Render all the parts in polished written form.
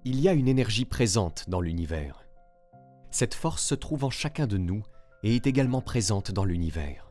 Il y a une énergie présente dans l'univers. Cette force se trouve en chacun de nous et est également présente dans l'univers.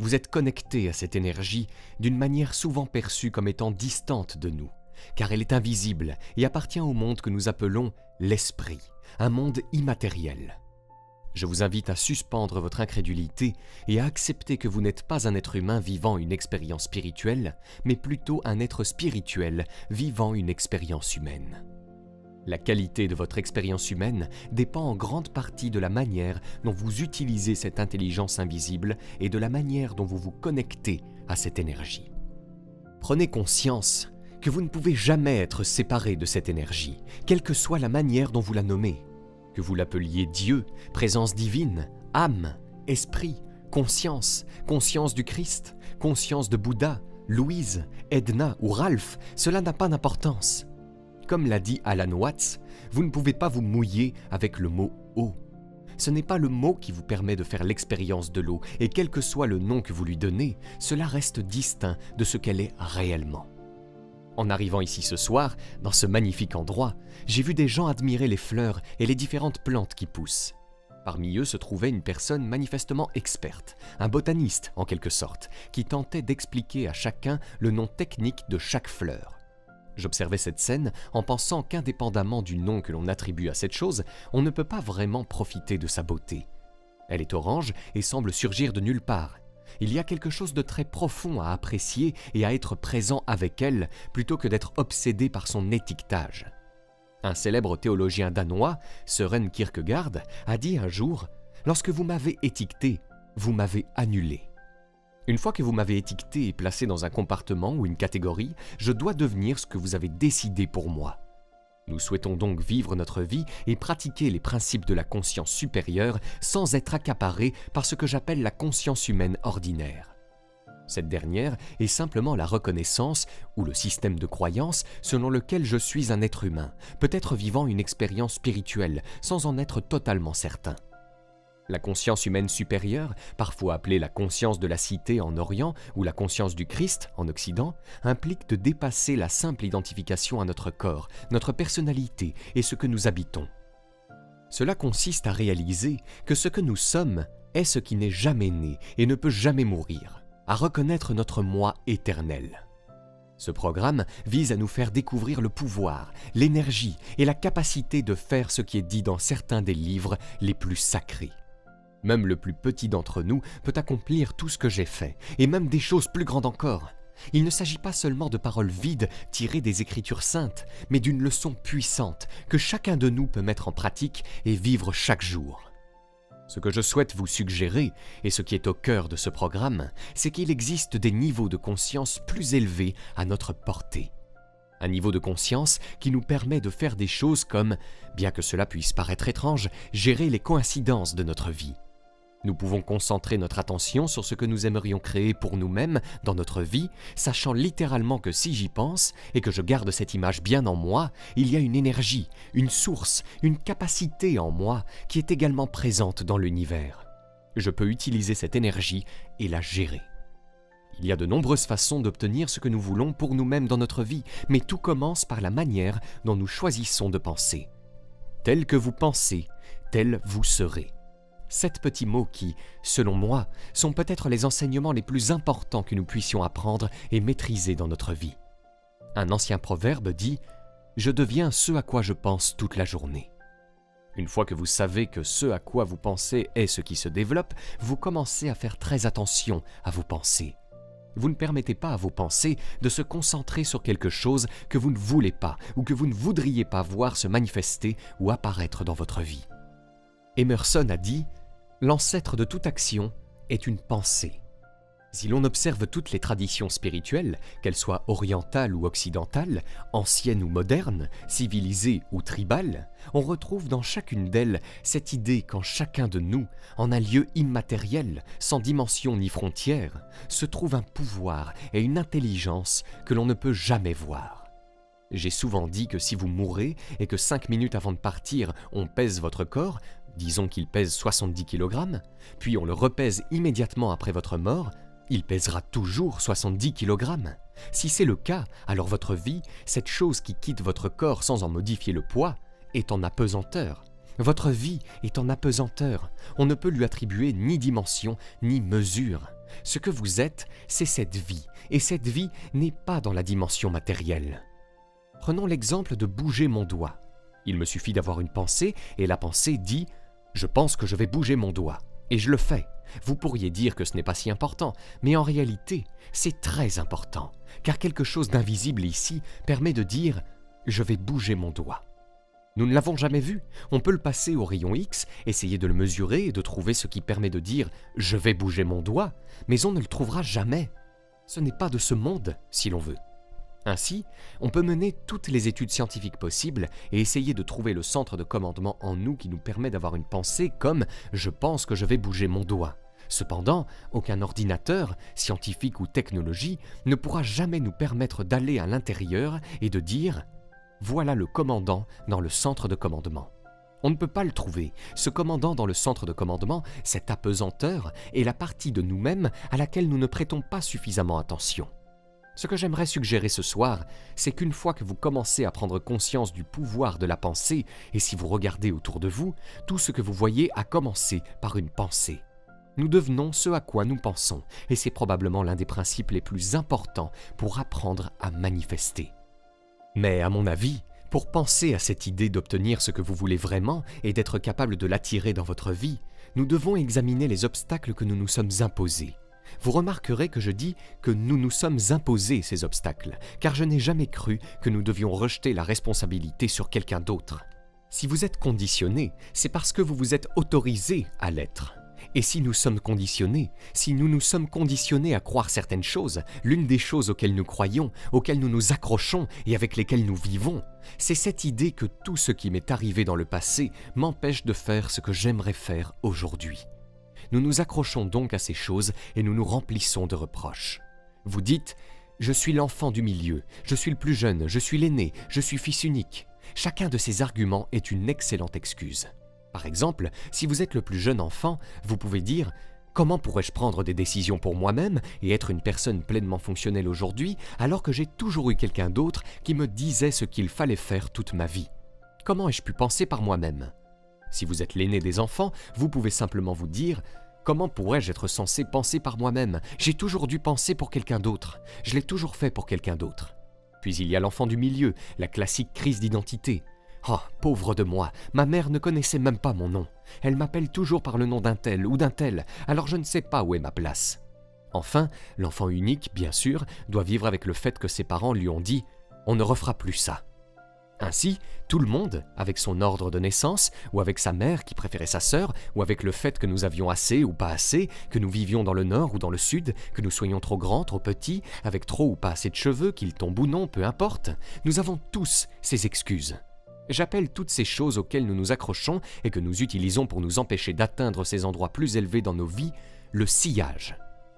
Vous êtes connecté à cette énergie d'une manière souvent perçue comme étant distante de nous, car elle est invisible et appartient au monde que nous appelons l'esprit, un monde immatériel. Je vous invite à suspendre votre incrédulité et à accepter que vous n'êtes pas un être humain vivant une expérience spirituelle, mais plutôt un être spirituel vivant une expérience humaine. La qualité de votre expérience humaine dépend en grande partie de la manière dont vous utilisez cette intelligence invisible et de la manière dont vous vous connectez à cette énergie. Prenez conscience que vous ne pouvez jamais être séparé de cette énergie, quelle que soit la manière dont vous la nommez. Que vous l'appeliez Dieu, présence divine, âme, esprit, conscience, conscience du Christ, conscience de Bouddha, Louise, Edna ou Ralph, cela n'a pas d'importance. Comme l'a dit Alan Watts, vous ne pouvez pas vous mouiller avec le mot « eau ». Ce n'est pas le mot qui vous permet de faire l'expérience de l'eau, et quel que soit le nom que vous lui donnez, cela reste distinct de ce qu'elle est réellement. En arrivant ici ce soir, dans ce magnifique endroit, j'ai vu des gens admirer les fleurs et les différentes plantes qui poussent. Parmi eux se trouvait une personne manifestement experte, un botaniste en quelque sorte, qui tentait d'expliquer à chacun le nom technique de chaque fleur. J'observais cette scène en pensant qu'indépendamment du nom que l'on attribue à cette chose, on ne peut pas vraiment profiter de sa beauté. Elle est orange et semble surgir de nulle part. Il y a quelque chose de très profond à apprécier et à être présent avec elle plutôt que d'être obsédé par son étiquetage. Un célèbre théologien danois, Søren Kierkegaard, a dit un jour « Lorsque vous m'avez étiqueté, vous m'avez annulé. Une fois que vous m'avez étiqueté et placé dans un compartiment ou une catégorie, je dois devenir ce que vous avez décidé pour moi. » Nous souhaitons donc vivre notre vie et pratiquer les principes de la conscience supérieure sans être accaparés par ce que j'appelle la conscience humaine ordinaire. Cette dernière est simplement la reconnaissance ou le système de croyance selon lequel je suis un être humain, peut-être vivant une expérience spirituelle sans en être totalement certain. La conscience humaine supérieure, parfois appelée la conscience de la cité en Orient ou la conscience du Christ en Occident, implique de dépasser la simple identification à notre corps, notre personnalité et ce que nous habitons. Cela consiste à réaliser que ce que nous sommes est ce qui n'est jamais né et ne peut jamais mourir, à reconnaître notre moi éternel. Ce programme vise à nous faire découvrir le pouvoir, l'énergie et la capacité de faire ce qui est dit dans certains des livres les plus sacrés. Même le plus petit d'entre nous peut accomplir tout ce que j'ai fait, et même des choses plus grandes encore. Il ne s'agit pas seulement de paroles vides tirées des Écritures saintes, mais d'une leçon puissante que chacun de nous peut mettre en pratique et vivre chaque jour. Ce que je souhaite vous suggérer, et ce qui est au cœur de ce programme, c'est qu'il existe des niveaux de conscience plus élevés à notre portée. Un niveau de conscience qui nous permet de faire des choses comme, bien que cela puisse paraître étrange, gérer les coïncidences de notre vie. Nous pouvons concentrer notre attention sur ce que nous aimerions créer pour nous-mêmes dans notre vie, sachant littéralement que si j'y pense et que je garde cette image bien en moi, il y a une énergie, une source, une capacité en moi qui est également présente dans l'univers. Je peux utiliser cette énergie et la gérer. Il y a de nombreuses façons d'obtenir ce que nous voulons pour nous-mêmes dans notre vie, mais tout commence par la manière dont nous choisissons de penser. Tel que vous pensez, tel vous serez. 7 petits mots qui, selon moi, sont peut-être les enseignements les plus importants que nous puissions apprendre et maîtriser dans notre vie. Un ancien proverbe dit « Je deviens ce à quoi je pense toute la journée ». Une fois que vous savez que ce à quoi vous pensez est ce qui se développe, vous commencez à faire très attention à vos pensées. Vous ne permettez pas à vos pensées de se concentrer sur quelque chose que vous ne voulez pas ou que vous ne voudriez pas voir se manifester ou apparaître dans votre vie. Emerson a dit « L'ancêtre de toute action est une pensée ». Si l'on observe toutes les traditions spirituelles, qu'elles soient orientales ou occidentales, anciennes ou modernes, civilisées ou tribales, on retrouve dans chacune d'elles cette idée qu'en chacun de nous, en un lieu immatériel, sans dimension ni frontières, se trouve un pouvoir et une intelligence que l'on ne peut jamais voir. J'ai souvent dit que si vous mourrez et que 5 minutes avant de partir, on pèse votre corps, disons qu'il pèse 70 kg, puis on le repèse immédiatement après votre mort, Il pèsera toujours 70 kg. Si c'est le cas, alors votre vie, cette chose qui quitte votre corps sans en modifier le poids, est en apesanteur. Votre vie est en apesanteur. On ne peut lui attribuer ni dimension, ni mesure. Ce que vous êtes, c'est cette vie, et cette vie n'est pas dans la dimension matérielle. Prenons l'exemple de bouger mon doigt. Il me suffit d'avoir une pensée, et la pensée dit « Je pense que je vais bouger mon doigt », et je le fais. Vous pourriez dire que ce n'est pas si important, mais en réalité, c'est très important, car quelque chose d'invisible ici permet de dire « Je vais bouger mon doigt ». Nous ne l'avons jamais vu. On peut le passer au rayon X, essayer de le mesurer et de trouver ce qui permet de dire « je vais bouger mon doigt », mais on ne le trouvera jamais. Ce n'est pas de ce monde, si l'on veut. Ainsi, on peut mener toutes les études scientifiques possibles et essayer de trouver le centre de commandement en nous qui nous permet d'avoir une pensée comme « je pense que je vais bouger mon doigt ». Cependant, aucun ordinateur, scientifique ou technologie, ne pourra jamais nous permettre d'aller à l'intérieur et de dire « voilà le commandant dans le centre de commandement ». On ne peut pas le trouver. Ce commandant dans le centre de commandement, cette apesanteur, est la partie de nous-mêmes à laquelle nous ne prêtons pas suffisamment attention. Ce que j'aimerais suggérer ce soir, c'est qu'une fois que vous commencez à prendre conscience du pouvoir de la pensée, et si vous regardez autour de vous, tout ce que vous voyez a commencé par une pensée. Nous devenons ce à quoi nous pensons, et c'est probablement l'un des principes les plus importants pour apprendre à manifester. Mais à mon avis, pour penser à cette idée d'obtenir ce que vous voulez vraiment et d'être capable de l'attirer dans votre vie, nous devons examiner les obstacles que nous nous sommes imposés. Vous remarquerez que je dis que nous nous sommes imposés ces obstacles, car je n'ai jamais cru que nous devions rejeter la responsabilité sur quelqu'un d'autre. Si vous êtes conditionné, c'est parce que vous vous êtes autorisé à l'être. Et si nous sommes conditionnés, si nous nous sommes conditionnés à croire certaines choses, l'une des choses auxquelles nous croyons, auxquelles nous nous accrochons et avec lesquelles nous vivons, c'est cette idée que tout ce qui m'est arrivé dans le passé m'empêche de faire ce que j'aimerais faire aujourd'hui. Nous nous accrochons donc à ces choses et nous nous remplissons de reproches. Vous dites « Je suis l'enfant du milieu, je suis le plus jeune, je suis l'aîné, je suis fils unique ». Chacun de ces arguments est une excellente excuse. Par exemple, si vous êtes le plus jeune enfant, vous pouvez dire « Comment pourrais-je prendre des décisions pour moi-même et être une personne pleinement fonctionnelle aujourd'hui alors que j'ai toujours eu quelqu'un d'autre qui me disait ce qu'il fallait faire toute ma vie? Comment ai-je pu penser par moi-même » Si vous êtes l'aîné des enfants, vous pouvez simplement vous dire « Comment pourrais-je être censé penser par moi-même? J'ai toujours dû penser pour quelqu'un d'autre. Je l'ai toujours fait pour quelqu'un d'autre. » Puis il y a l'enfant du milieu, la classique crise d'identité. « Oh, pauvre de moi, ma mère ne connaissait même pas mon nom. Elle m'appelle toujours par le nom d'un tel ou d'un tel, alors je ne sais pas où est ma place. » Enfin, l'enfant unique, bien sûr, doit vivre avec le fait que ses parents lui ont dit « On ne refera plus ça. » Ainsi, tout le monde, avec son ordre de naissance, ou avec sa mère qui préférait sa sœur, ou avec le fait que nous avions assez ou pas assez, que nous vivions dans le nord ou dans le sud, que nous soyons trop grands, trop petits, avec trop ou pas assez de cheveux, qu'ils tombent ou non, peu importe, nous avons tous ces excuses. J'appelle toutes ces choses auxquelles nous nous accrochons et que nous utilisons pour nous empêcher d'atteindre ces endroits plus élevés dans nos vies, le sillage.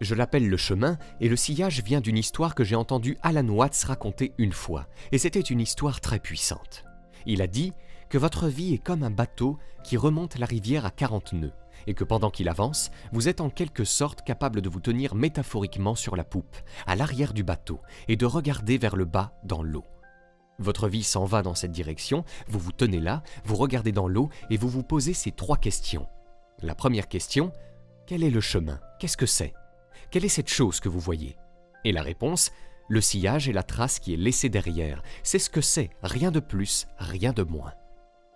Je l'appelle le chemin, et le sillage vient d'une histoire que j'ai entendue Alan Watts raconter une fois, et c'était une histoire très puissante. Il a dit que votre vie est comme un bateau qui remonte la rivière à 40 nœuds, et que pendant qu'il avance, vous êtes en quelque sorte capable de vous tenir métaphoriquement sur la poupe, à l'arrière du bateau, et de regarder vers le bas dans l'eau. Votre vie s'en va dans cette direction, vous vous tenez là, vous regardez dans l'eau et vous vous posez ces 3 questions. La première question, quel est le chemin? Qu'est-ce que c'est? Quelle est cette chose que vous voyez? Et la réponse, le sillage est la trace qui est laissée derrière. C'est ce que c'est, rien de plus, rien de moins.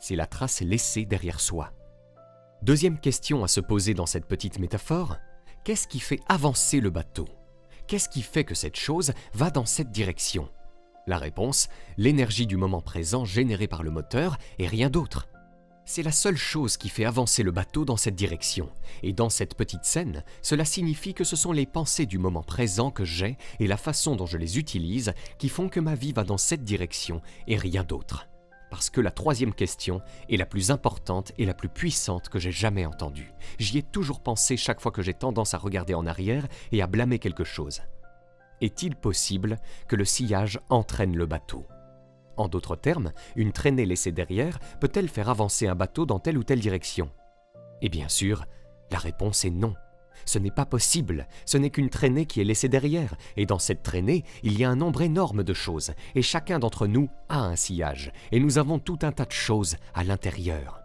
C'est la trace laissée derrière soi. Deuxième question à se poser dans cette petite métaphore, qu'est-ce qui fait avancer le bateau? Qu'est-ce qui fait que cette chose va dans cette direction? La réponse, l'énergie du moment présent générée par le moteur et rien d'autre. C'est la seule chose qui fait avancer le bateau dans cette direction. Et dans cette petite scène, cela signifie que ce sont les pensées du moment présent que j'ai et la façon dont je les utilise qui font que ma vie va dans cette direction et rien d'autre. Parce que la troisième question est la plus importante et la plus puissante que j'ai jamais entendue. J'y ai toujours pensé chaque fois que j'ai tendance à regarder en arrière et à blâmer quelque chose. Est-il possible que le sillage entraîne le bateau? En d'autres termes, une traînée laissée derrière peut-elle faire avancer un bateau dans telle ou telle direction? Et bien sûr, la réponse est non. Ce n'est pas possible, ce n'est qu'une traînée qui est laissée derrière, et dans cette traînée, il y a un nombre énorme de choses, et chacun d'entre nous a un sillage, et nous avons tout un tas de choses à l'intérieur.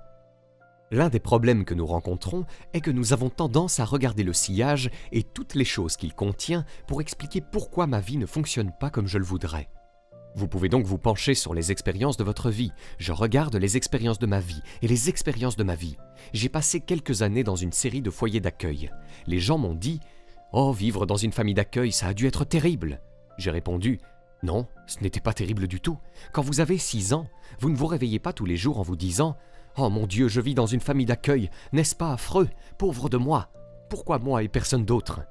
L'un des problèmes que nous rencontrons est que nous avons tendance à regarder le sillage et toutes les choses qu'il contient pour expliquer pourquoi ma vie ne fonctionne pas comme je le voudrais. Vous pouvez donc vous pencher sur les expériences de votre vie. Je regarde les expériences de ma vie et les expériences de ma vie. J'ai passé quelques années dans une série de foyers d'accueil. Les gens m'ont dit « Oh, vivre dans une famille d'accueil, ça a dû être terrible !» J'ai répondu « Non, ce n'était pas terrible du tout. Quand vous avez 6 ans, vous ne vous réveillez pas tous les jours en vous disant « Oh mon Dieu, je vis dans une famille d'accueil, n'est-ce pas affreux? Pauvre de moi! Pourquoi moi et personne d'autre ?»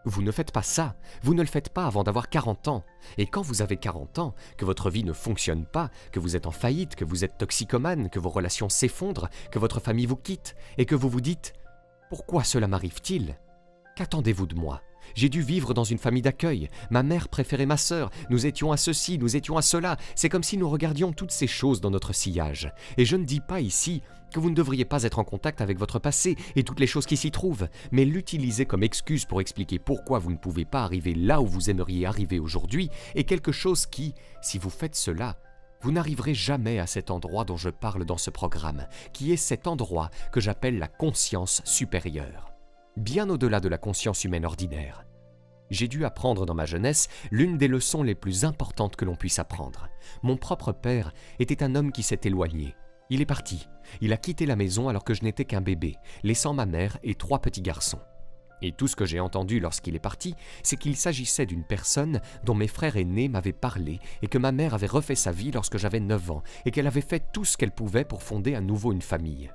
Vous ne faites pas ça, vous ne le faites pas avant d'avoir 40 ans. Et quand vous avez 40 ans, que votre vie ne fonctionne pas, que vous êtes en faillite, que vous êtes toxicomane, que vos relations s'effondrent, que votre famille vous quitte, et que vous vous dites « Pourquoi cela m'arrive-t-il ? Qu'attendez-vous de moi ? J'ai dû vivre dans une famille d'accueil, ma mère préférait ma sœur, nous étions à ceci, nous étions à cela, c'est comme si nous regardions toutes ces choses dans notre sillage. Et je ne dis pas ici que vous ne devriez pas être en contact avec votre passé et toutes les choses qui s'y trouvent, mais l'utiliser comme excuse pour expliquer pourquoi vous ne pouvez pas arriver là où vous aimeriez arriver aujourd'hui est quelque chose qui, si vous faites cela, vous n'arriverez jamais à cet endroit dont je parle dans ce programme, qui est cet endroit que j'appelle la conscience supérieure. Bien au-delà de la conscience humaine ordinaire. J'ai dû apprendre dans ma jeunesse l'une des leçons les plus importantes que l'on puisse apprendre. Mon propre père était un homme qui s'est éloigné. Il est parti. Il a quitté la maison alors que je n'étais qu'un bébé, laissant ma mère et 3 petits garçons. Et tout ce que j'ai entendu lorsqu'il est parti, c'est qu'il s'agissait d'une personne dont mes frères aînés m'avaient parlé et que ma mère avait refait sa vie lorsque j'avais 9 ans et qu'elle avait fait tout ce qu'elle pouvait pour fonder à nouveau une famille.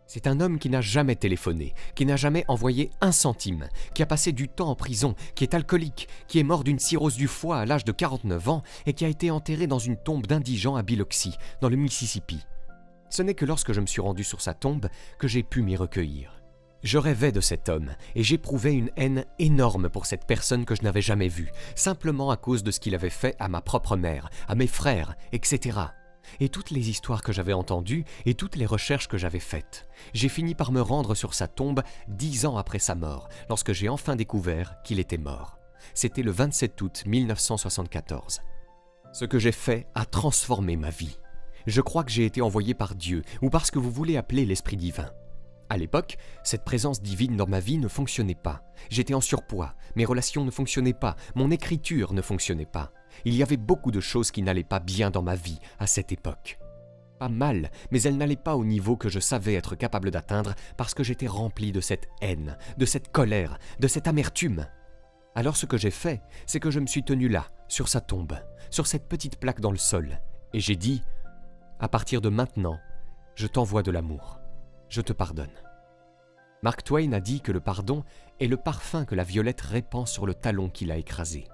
C'est un homme qui n'a jamais téléphoné, qui n'a jamais envoyé 1 centime, qui a passé du temps en prison, qui est alcoolique, qui est mort d'une cirrhose du foie à l'âge de 49 ans et qui a été enterré dans une tombe d'indigents à Biloxi, dans le Mississippi. Ce n'est que lorsque je me suis rendu sur sa tombe que j'ai pu m'y recueillir. Je rêvais de cet homme et j'éprouvais une haine énorme pour cette personne que je n'avais jamais vue, simplement à cause de ce qu'il avait fait à ma propre mère, à mes frères, etc. Et toutes les histoires que j'avais entendues et toutes les recherches que j'avais faites. J'ai fini par me rendre sur sa tombe 10 ans après sa mort, lorsque j'ai enfin découvert qu'il était mort. C'était le 27 août 1974. Ce que j'ai fait a transformé ma vie. Je crois que j'ai été envoyé par Dieu, ou par ce que vous voulez appeler l'Esprit divin. À l'époque, cette présence divine dans ma vie ne fonctionnait pas. J'étais en surpoids, mes relations ne fonctionnaient pas, mon écriture ne fonctionnait pas. Il y avait beaucoup de choses qui n'allaient pas bien dans ma vie à cette époque. Pas mal, mais elles n'allaient pas au niveau que je savais être capable d'atteindre parce que j'étais rempli de cette haine, de cette colère, de cette amertume. Alors ce que j'ai fait, c'est que je me suis tenu là, sur sa tombe, sur cette petite plaque dans le sol, et j'ai dit « À partir de maintenant, je t'envoie de l'amour. Je te pardonne. » Mark Twain a dit que le pardon est le parfum que la violette répand sur le talon qui l'a écrasé.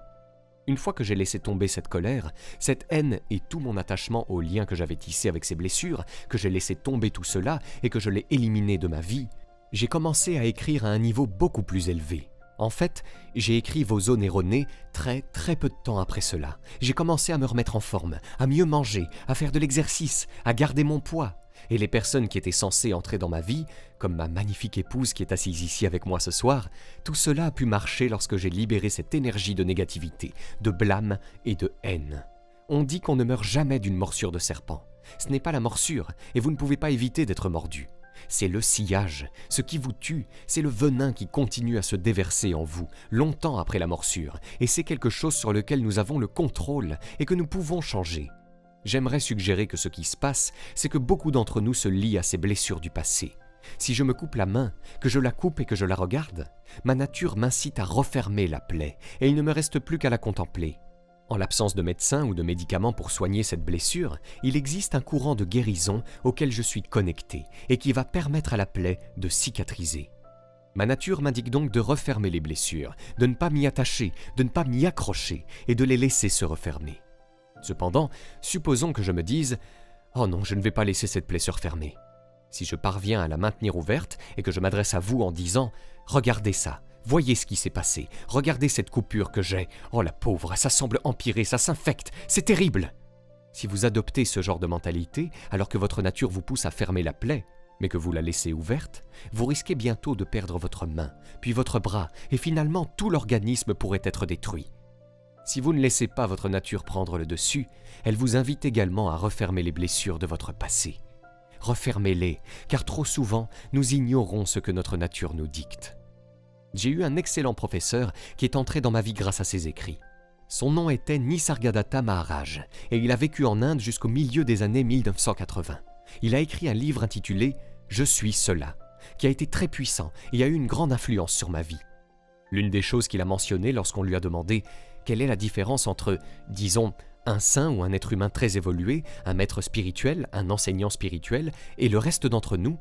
Une fois que j'ai laissé tomber cette colère, cette haine et tout mon attachement aux liens que j'avais tissés avec ces blessures, que j'ai laissé tomber tout cela et que je l'ai éliminé de ma vie, j'ai commencé à écrire à un niveau beaucoup plus élevé. En fait, j'ai écrit Vos zones erronées très peu de temps après cela. J'ai commencé à me remettre en forme, à mieux manger, à faire de l'exercice, à garder mon poids. Et les personnes qui étaient censées entrer dans ma vie, comme ma magnifique épouse qui est assise ici avec moi ce soir, tout cela a pu marcher lorsque j'ai libéré cette énergie de négativité, de blâme et de haine. On dit qu'on ne meurt jamais d'une morsure de serpent. Ce n'est pas la morsure, et vous ne pouvez pas éviter d'être mordu. C'est le sillage. Ce qui vous tue, c'est le venin qui continue à se déverser en vous, longtemps après la morsure, et c'est quelque chose sur lequel nous avons le contrôle et que nous pouvons changer. J'aimerais suggérer que ce qui se passe, c'est que beaucoup d'entre nous se lient à ces blessures du passé. Si je me coupe la main, que je la coupe et que je la regarde, ma nature m'incite à refermer la plaie et il ne me reste plus qu'à la contempler. En l'absence de médecin ou de médicaments pour soigner cette blessure, il existe un courant de guérison auquel je suis connecté et qui va permettre à la plaie de cicatriser. Ma nature m'indique donc de refermer les blessures, de ne pas m'y attacher, de ne pas m'y accrocher et de les laisser se refermer. Cependant, supposons que je me dise « Oh non, je ne vais pas laisser cette plaie se refermer ». Si je parviens à la maintenir ouverte et que je m'adresse à vous en disant « Regardez ça, voyez ce qui s'est passé, regardez cette coupure que j'ai, oh la pauvre, ça semble empirer, ça s'infecte, c'est terrible !» Si vous adoptez ce genre de mentalité alors que votre nature vous pousse à fermer la plaie, mais que vous la laissez ouverte, vous risquez bientôt de perdre votre main, puis votre bras, et finalement tout l'organisme pourrait être détruit. Si vous ne laissez pas votre nature prendre le dessus, elle vous invite également à refermer les blessures de votre passé. Refermez-les, car trop souvent, nous ignorons ce que notre nature nous dicte. J'ai eu un excellent professeur qui est entré dans ma vie grâce à ses écrits. Son nom était Nisargadatta Maharaj, et il a vécu en Inde jusqu'au milieu des années 1980. Il a écrit un livre intitulé « Je suis cela », qui a été très puissant et a eu une grande influence sur ma vie. L'une des choses qu'il a mentionnées lorsqu'on lui a demandé quelle est la différence entre, disons, un saint ou un être humain très évolué, un maître spirituel, un enseignant spirituel, et le reste d'entre nous,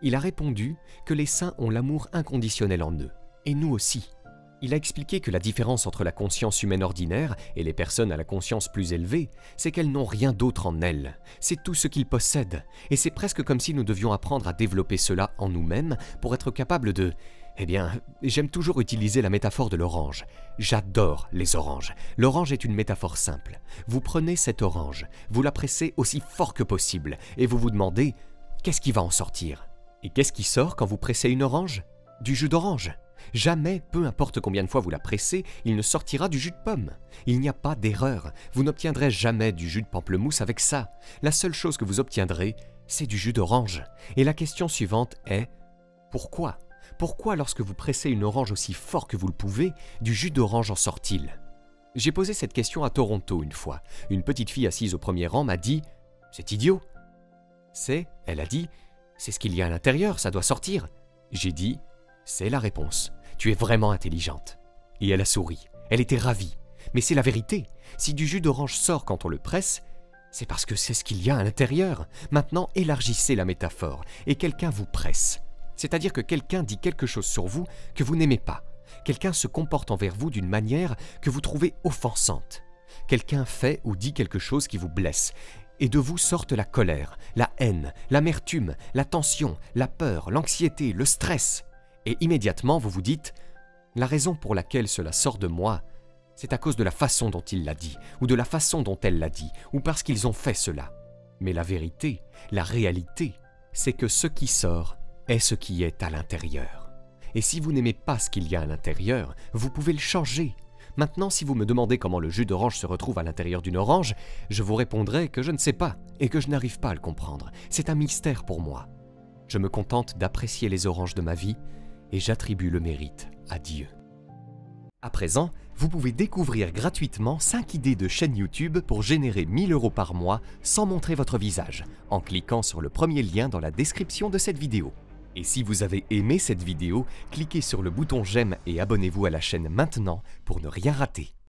il a répondu que les saints ont l'amour inconditionnel en eux, et nous aussi. Il a expliqué que la différence entre la conscience humaine ordinaire et les personnes à la conscience plus élevée, c'est qu'elles n'ont rien d'autre en elles. C'est tout ce qu'ils possèdent, et c'est presque comme si nous devions apprendre à développer cela en nous-mêmes pour être capables de... Eh bien, j'aime toujours utiliser la métaphore de l'orange. J'adore les oranges. L'orange est une métaphore simple. Vous prenez cette orange, vous la pressez aussi fort que possible, et vous vous demandez, qu'est-ce qui va en sortir? Et qu'est-ce qui sort quand vous pressez une orange? Du jus d'orange. Jamais, peu importe combien de fois vous la pressez, il ne sortira du jus de pomme. Il n'y a pas d'erreur. Vous n'obtiendrez jamais du jus de pamplemousse avec ça. La seule chose que vous obtiendrez, c'est du jus d'orange. Et la question suivante est, pourquoi? Pourquoi, lorsque vous pressez une orange aussi fort que vous le pouvez, du jus d'orange en sort-il? J'ai posé cette question à Toronto une fois. Une petite fille assise au premier rang m'a dit « C'est idiot !» Elle a dit « C'est ce qu'il y a à l'intérieur, ça doit sortir. » J'ai dit « C'est la réponse. Tu es vraiment intelligente. » Et elle a souri. Elle était ravie. Mais c'est la vérité. Si du jus d'orange sort quand on le presse, c'est parce que c'est ce qu'il y a à l'intérieur. Maintenant, élargissez la métaphore et quelqu'un vous presse. C'est-à-dire que quelqu'un dit quelque chose sur vous que vous n'aimez pas. Quelqu'un se comporte envers vous d'une manière que vous trouvez offensante. Quelqu'un fait ou dit quelque chose qui vous blesse. Et de vous sortent la colère, la haine, l'amertume, la tension, la peur, l'anxiété, le stress. Et immédiatement, vous vous dites « La raison pour laquelle cela sort de moi, c'est à cause de la façon dont il l'a dit, ou de la façon dont elle l'a dit, ou parce qu'ils ont fait cela. » Mais la vérité, la réalité, c'est que ce qui sort est ce qui est à l'intérieur. Et si vous n'aimez pas ce qu'il y a à l'intérieur, vous pouvez le changer. Maintenant, si vous me demandez comment le jus d'orange se retrouve à l'intérieur d'une orange, je vous répondrai que je ne sais pas et que je n'arrive pas à le comprendre. C'est un mystère pour moi. Je me contente d'apprécier les oranges de ma vie et j'attribue le mérite à Dieu. À présent, vous pouvez découvrir gratuitement 5 idées de chaîne YouTube pour générer 1 000 € par mois sans montrer votre visage, en cliquant sur le premier lien dans la description de cette vidéo. Et si vous avez aimé cette vidéo, cliquez sur le bouton j'aime et abonnez-vous à la chaîne maintenant pour ne rien rater.